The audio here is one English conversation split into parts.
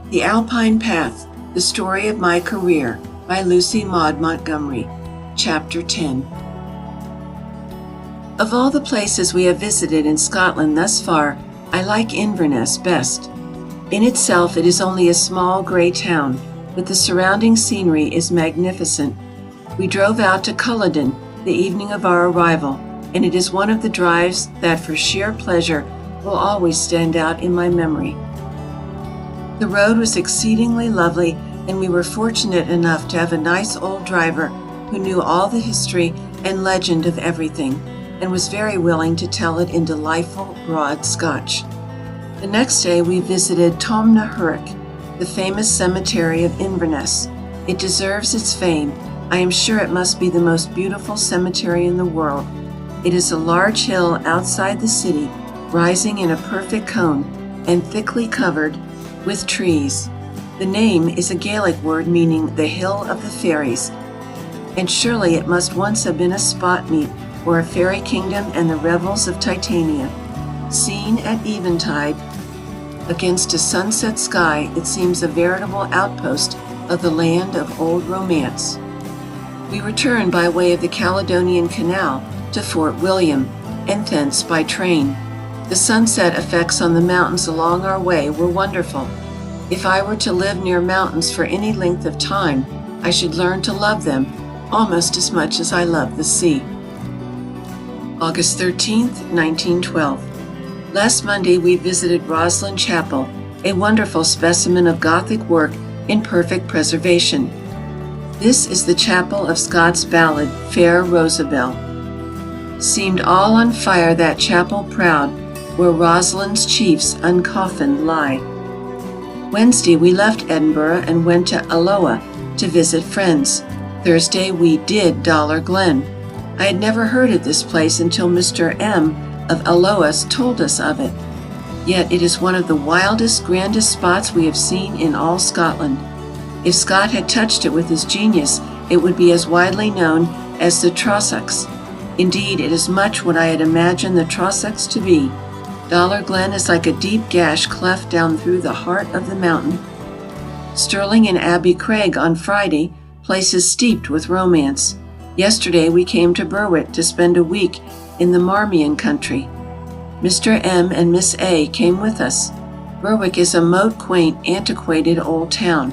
The Alpine Path, The Story of My Career by Lucy Maud Montgomery. Chapter 10. Of all the places we have visited in Scotland thus far, I like Inverness best. In itself, it is only a small grey town, but the surrounding scenery is magnificent. We drove out to Culloden the evening of our arrival, and it is one of the drives that for sheer pleasure will always stand out in my memory. The road was exceedingly lovely, and we were fortunate enough to have a nice old driver who knew all the history and legend of everything, and was very willing to tell it in delightful, broad Scotch. The next day we visited Tomnahurich, the famous cemetery of Inverness. It deserves its fame. I am sure it must be the most beautiful cemetery in the world. It is a large hill outside the city, rising in a perfect cone and thickly covered with trees. The name is a Gaelic word meaning the Hill of the Fairies, and surely it must once have been a spot meet for a fairy kingdom and the revels of Titania. Seen at eventide against a sunset sky, it seems a veritable outpost of the land of old romance. We returned by way of the Caledonian Canal to Fort William, and thence by train. The sunset effects on the mountains along our way were wonderful. If I were to live near mountains for any length of time, I should learn to love them almost as much as I love the sea. August 13th, 1912. Last Monday we visited Roslin Chapel, a wonderful specimen of Gothic work in perfect preservation. This is the chapel of Scott's ballad, Fair Rosabelle. Seemed all on fire that chapel proud, where Roslin's chiefs uncoffined lie. Wednesday we left Edinburgh and went to Alloa to visit friends. Thursday we did Dollar Glen. I had never heard of this place until Mr. M. of Alloa told us of it. Yet it is one of the wildest, grandest spots we have seen in all Scotland. If Scott had touched it with his genius, it would be as widely known as the Trossachs. Indeed, it is much what I had imagined the Trossachs to be. Dollar Glen is like a deep gash cleft down through the heart of the mountain. Stirling and Abbey Craig on Friday, places steeped with romance. Yesterday we came to Berwick to spend a week in the Marmion country. Mr. M. and Miss A. came with us. Berwick is a moat quaint, antiquated old town.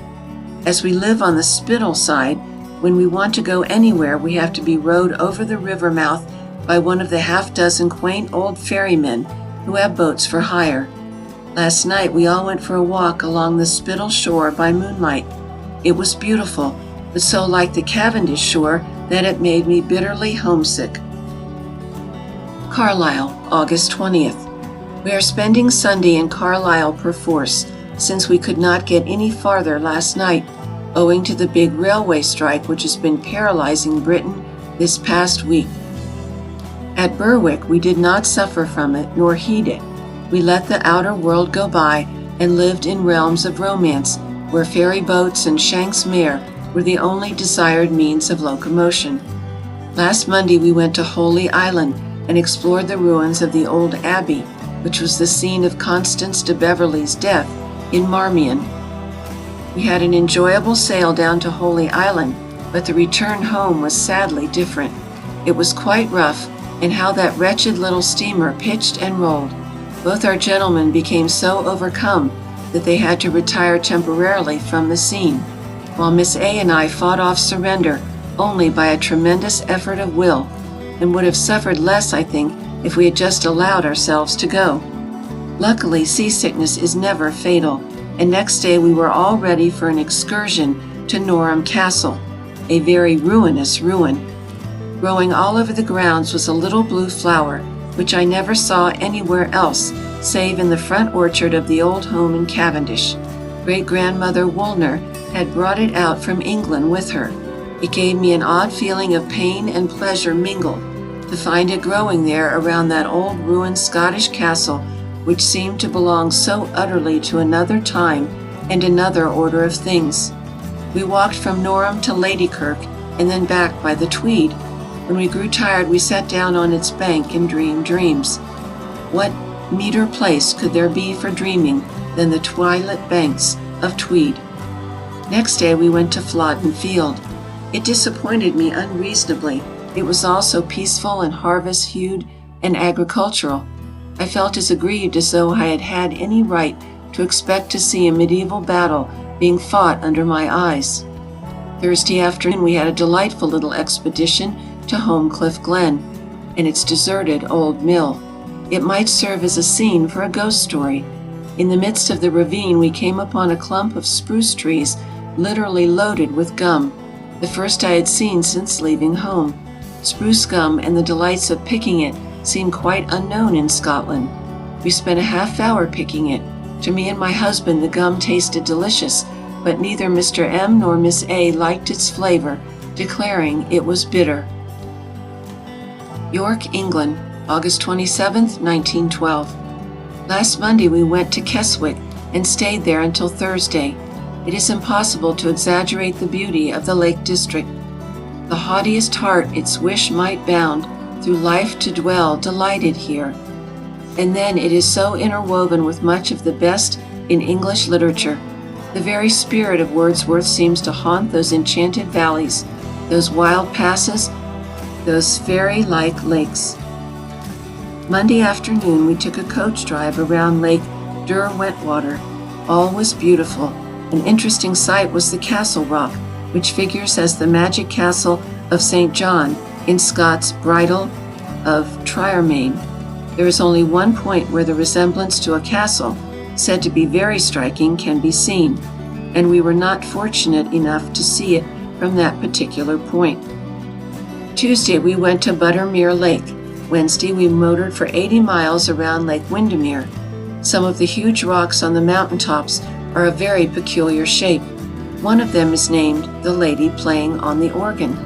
As we live on the Spittal side, when we want to go anywhere we have to be rowed over the river mouth by one of the half-dozen quaint old ferrymen who have boats for hire. Last night we all went for a walk along the Spittal shore by moonlight. It was beautiful, but so like the Cavendish shore that it made me bitterly homesick. Carlisle, August 20th. We are spending Sunday in Carlisle perforce, since we could not get any farther last night, owing to the big railway strike which has been paralyzing Britain this past week. At Berwick we did not suffer from it nor heed it. We let the outer world go by and lived in realms of romance where ferry boats and Shanks mare were the only desired means of locomotion. Last Monday we went to Holy Island and explored the ruins of the old abbey, which was the scene of Constance de Beverley's death in Marmion. We had an enjoyable sail down to Holy Island, but the return home was sadly different. It was quite rough, and how that wretched little steamer pitched and rolled. Both our gentlemen became so overcome that they had to retire temporarily from the scene, while Miss A. and I fought off surrender only by a tremendous effort of will, and would have suffered less, I think, if we had just allowed ourselves to go. Luckily, seasickness is never fatal, and next day we were all ready for an excursion to Norham Castle, a very ruinous ruin. Growing all over the grounds was a little blue flower, which I never saw anywhere else, save in the front orchard of the old home in Cavendish. Great-grandmother Woolner had brought it out from England with her. It gave me an odd feeling of pain and pleasure mingled, to find it growing there around that old ruined Scottish castle which seemed to belong so utterly to another time and another order of things. We walked from Norham to Ladykirk and then back by the Tweed. When we grew tired we sat down on its bank and dreamed dreams. What meeter place could there be for dreaming than the twilit banks of Tweed. Next day we went to Flodden Field. It disappointed me unreasonably. It was all so peaceful and harvest-hued and agricultural. I felt as aggrieved as though I had had any right to expect to see a medieval battle being fought under my eyes. Thursday afternoon we had a delightful little expedition to Homecliff Glen and its deserted old mill. It might serve as a scene for a ghost story. In the midst of the ravine we came upon a clump of spruce trees literally loaded with gum, the first I had seen since leaving home. Spruce gum and the delights of picking it seemed quite unknown in Scotland. We spent a half hour picking it. To me and my husband the gum tasted delicious, but neither Mr. M nor Miss A liked its flavor, declaring it was bitter. York, England, August 27, 1912. Last Monday we went to Keswick and stayed there until Thursday. It is impossible to exaggerate the beauty of the Lake District. The haughtiest heart its wish might bound, through life to dwell delighted here. And then it is so interwoven with much of the best in English literature. The very spirit of Wordsworth seems to haunt those enchanted valleys, those wild passes, those fairy-like lakes. Monday afternoon we took a coach drive around Lake Derwentwater. All was beautiful. An interesting sight was the Castle Rock, which figures as the magic castle of St. John in Scott's Bridal of Triermain. There is only one point where the resemblance to a castle, said to be very striking, can be seen, and we were not fortunate enough to see it from that particular point. Tuesday we went to Buttermere Lake. Wednesday we motored for 80 miles around Lake Windermere. Some of the huge rocks on the mountaintops are of very peculiar shape. One of them is named the Lady Playing on the Organ.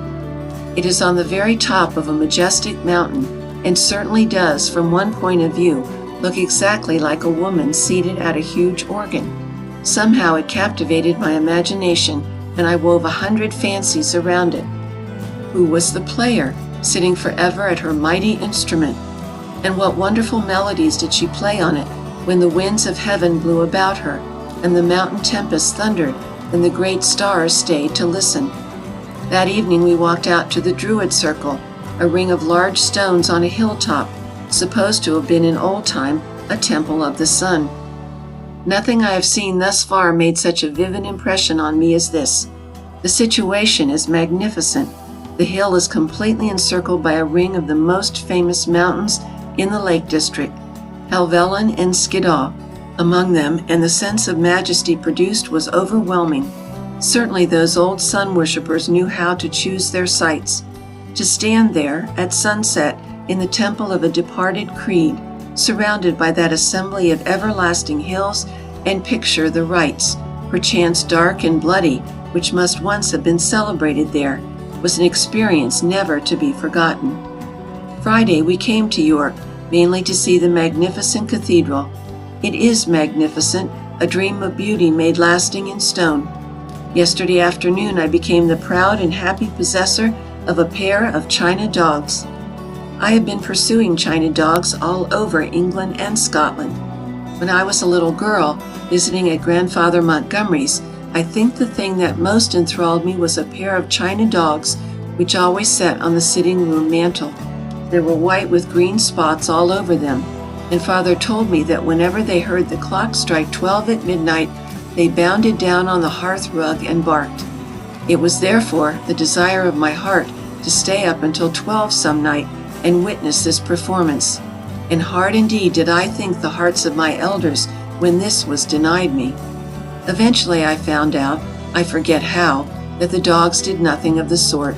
It is on the very top of a majestic mountain and certainly does, from one point of view, look exactly like a woman seated at a huge organ. Somehow it captivated my imagination and I wove 100 fancies around it. Who was the player, sitting forever at her mighty instrument? And what wonderful melodies did she play on it when the winds of heaven blew about her, and the mountain tempests thundered, and the great stars stayed to listen? That evening we walked out to the Druid Circle, a ring of large stones on a hilltop, supposed to have been in old time a temple of the sun. Nothing I have seen thus far made such a vivid impression on me as this. The situation is magnificent. The hill is completely encircled by a ring of the most famous mountains in the Lake District, Helvellyn and Skiddaw among them, and the sense of majesty produced was overwhelming. Certainly those old sun worshippers knew how to choose their sites. To stand there at sunset in the temple of a departed creed, surrounded by that assembly of everlasting hills, and picture the rites, perchance dark and bloody, which must once have been celebrated there, was an experience never to be forgotten. Friday we came to York, mainly to see the magnificent cathedral. It is magnificent, a dream of beauty made lasting in stone. Yesterday afternoon I became the proud and happy possessor of a pair of China dogs. I have been pursuing China dogs all over England and Scotland. When I was a little girl, visiting at Grandfather Montgomery's, I think the thing that most enthralled me was a pair of China dogs which always sat on the sitting room mantel. They were white with green spots all over them, and Father told me that whenever they heard the clock strike 12 at midnight, they bounded down on the hearth rug and barked. It was therefore the desire of my heart to stay up until 12 some night and witness this performance. And hard indeed did I think the hearts of my elders when this was denied me. Eventually I found out, I forget how, that the dogs did nothing of the sort.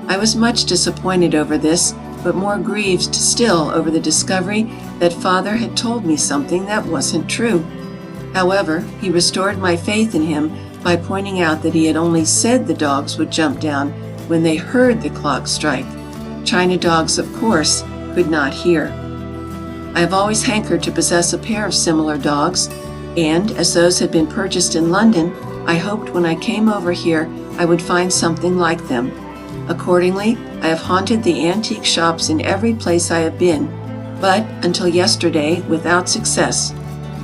I was much disappointed over this, but more grieved still over the discovery that Father had told me something that wasn't true. However, he restored my faith in him by pointing out that he had only said the dogs would jump down when they heard the clock strike. China dogs, of course, could not hear. I have always hankered to possess a pair of similar dogs, and as those had been purchased in London, I hoped when I came over here I would find something like them. Accordingly, I have haunted the antique shops in every place I have been, but until yesterday without success.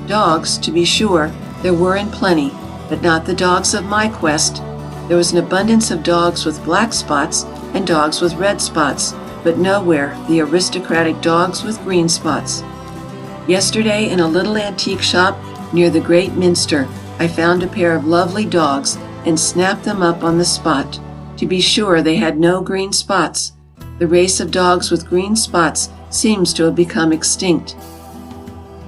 Dogs, to be sure, there were in plenty, but not the dogs of my quest. There was an abundance of dogs with black spots and dogs with red spots, but nowhere the aristocratic dogs with green spots. Yesterday, in a little antique shop near the Great Minster, I found a pair of lovely dogs and snapped them up on the spot. To be sure, they had no green spots. The race of dogs with green spots seems to have become extinct.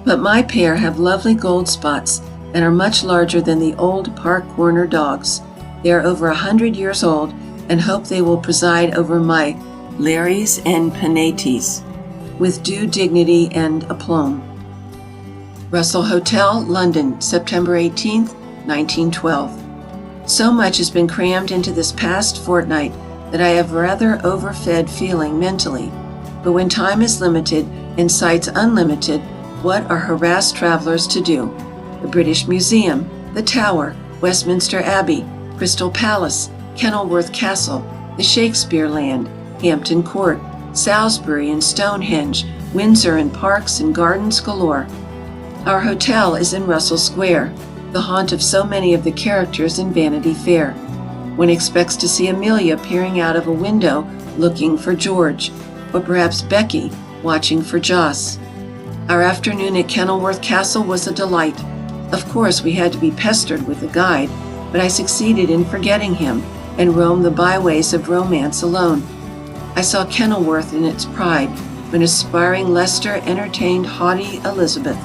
But my pair have lovely gold spots and are much larger than the old park corner dogs. They are over 100 years old and hope they will preside over my Lares and Penates with due dignity and aplomb. Russell Hotel, London, September 18th, 1912. So much has been crammed into this past fortnight that I have rather overfed feeling mentally. But when time is limited and sights unlimited, what are harassed travelers to do? The British Museum, the Tower, Westminster Abbey, Crystal Palace, Kenilworth Castle, the Shakespeare Land, Hampton Court, Salisbury and Stonehenge, Windsor and parks and gardens galore. Our hotel is in Russell Square, the haunt of so many of the characters in Vanity Fair. One expects to see Amelia peering out of a window looking for George, or perhaps Becky watching for Joss. Our afternoon at Kenilworth Castle was a delight. Of course, we had to be pestered with a guide, but I succeeded in forgetting him and roamed the byways of romance alone. I saw Kenilworth in its pride when aspiring Leicester entertained haughty Elizabeth.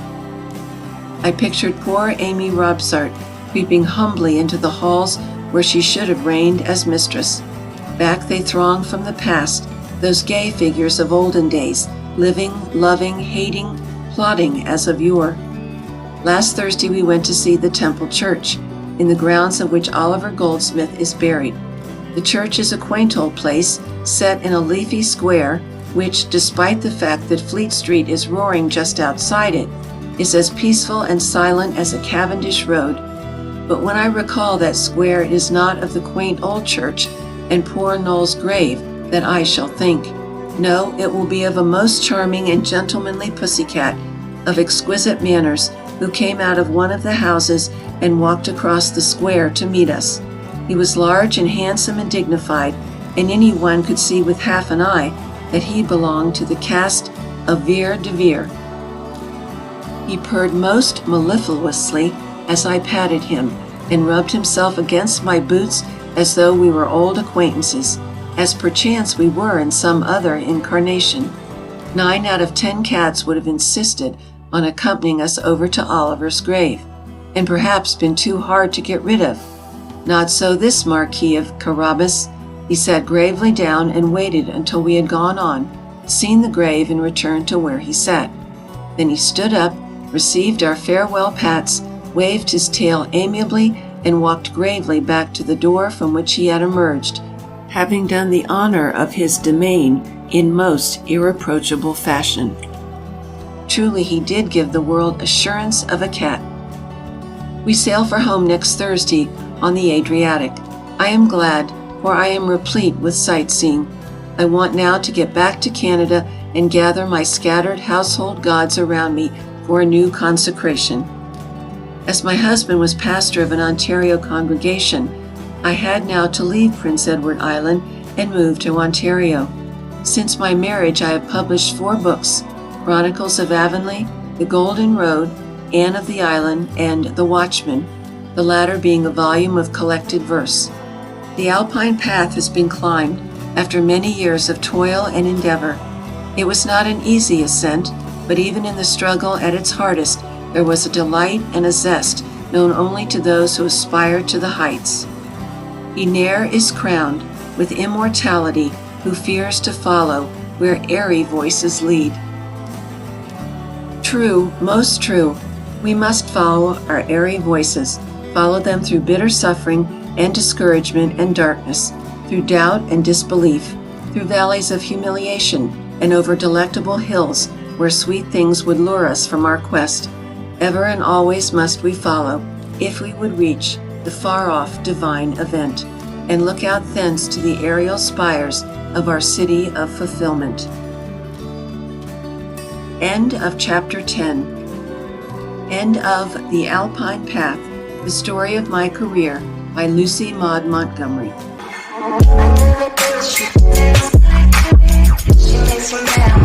I pictured poor Amy Robsart creeping humbly into the halls where she should have reigned as mistress. Back they thronged from the past, those gay figures of olden days, living, loving, hating, plotting as of yore. Last Thursday we went to see the Temple Church, in the grounds of which Oliver Goldsmith is buried. The church is a quaint old place, set in a leafy square, which, despite the fact that Fleet Street is roaring just outside it, is as peaceful and silent as a Cavendish road. But when I recall that square, it is not of the quaint old church and poor Noel's grave that I shall think. No, it will be of a most charming and gentlemanly pussycat, of exquisite manners, who came out of one of the houses and walked across the square to meet us. He was large and handsome and dignified, and any one could see with half an eye that he belonged to the caste of Vere de Vere. He purred most mellifluously as I patted him, and rubbed himself against my boots as though we were old acquaintances, as perchance we were in some other incarnation. 9 out of 10 cats would have insisted on accompanying us over to Oliver's grave, and perhaps been too hard to get rid of. Not so this Marquis of Carabas. He sat gravely down and waited until we had gone on, seen the grave, and returned to where he sat. Then he stood up, received our farewell pats, waved his tail amiably, and walked gravely back to the door from which he had emerged, having done the honor of his domain in most irreproachable fashion. Truly he did give the world assurance of a cat. We sail for home next Thursday on the Adriatic. I am glad, for I am replete with sightseeing. I want now to get back to Canada and gather my scattered household gods around me for a new consecration. As my husband was pastor of an Ontario congregation, I had now to leave Prince Edward Island and move to Ontario. Since my marriage, I have published 4 books: Chronicles of Avonlea, The Golden Road, Anne of the Island, and The Watchman, the latter being a volume of collected verse. The Alpine path has been climbed after many years of toil and endeavor. It was not an easy ascent, but even in the struggle at its hardest, there was a delight and a zest known only to those who aspire to the heights. He ne'er is crowned with immortality who fears to follow where airy voices lead. True, most true. We must follow our airy voices, follow them through bitter suffering and discouragement and darkness, through doubt and disbelief, through valleys of humiliation, and over delectable hills where sweet things would lure us from our quest. Ever and always must we follow, if we would reach the far-off divine event, and look out thence to the aerial spires of our city of fulfillment. End of Chapter 10. End of The Alpine Path The Story of My Career by Lucy Maud Montgomery. She makes me mad.